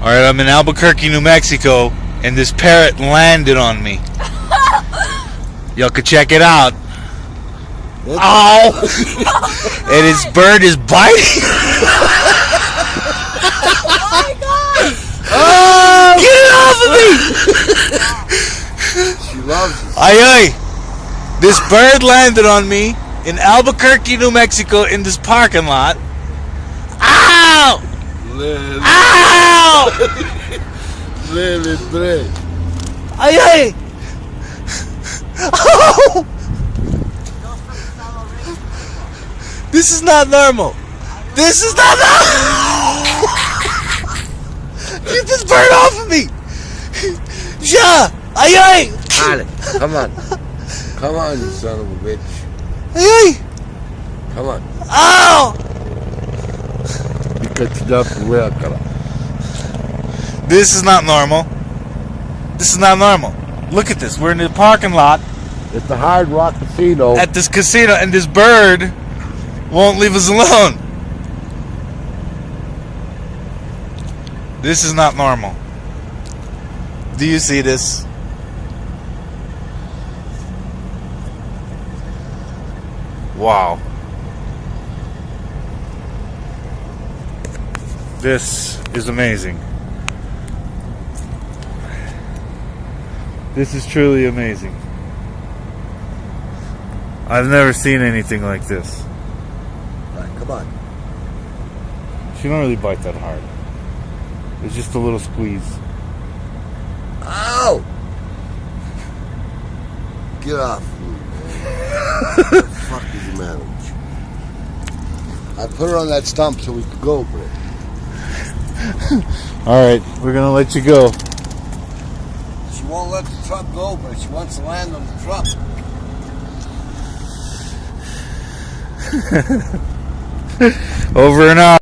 Alright, I'm in Albuquerque, New Mexico, and this parrot landed on me. Y'all could check it out. Ow! And his bird is biting. Oh my god! Oh! Get it off of me! She loves it. Ay ay! This bird landed on me in Albuquerque, New Mexico, in this parking lot. Ow! Ow! Ay ay! Oh! This is not normal. This is not normal. Get this bird off of me. Ja! Ay ay! Alex, come on. Come on, you son of a bitch. Ay ay! Come on. Ow! This is not normal. This is not normal. Look at this. We're in the parking lot It's the Hard Rock Casino. at this casino, and this bird won't leave us alone. This is not normal. Do you see this? Wow. This is amazing. This is truly amazing. I've never seen anything like this. All right, come on. She don't really bite that hard. It's just a little squeeze. Ow! Get off. What the fuck is the matter with you? I put her on that stump so we could go over it. Alright, we're gonna let you go. She won't let the truck go, but she wants to land on the truck. Over and out.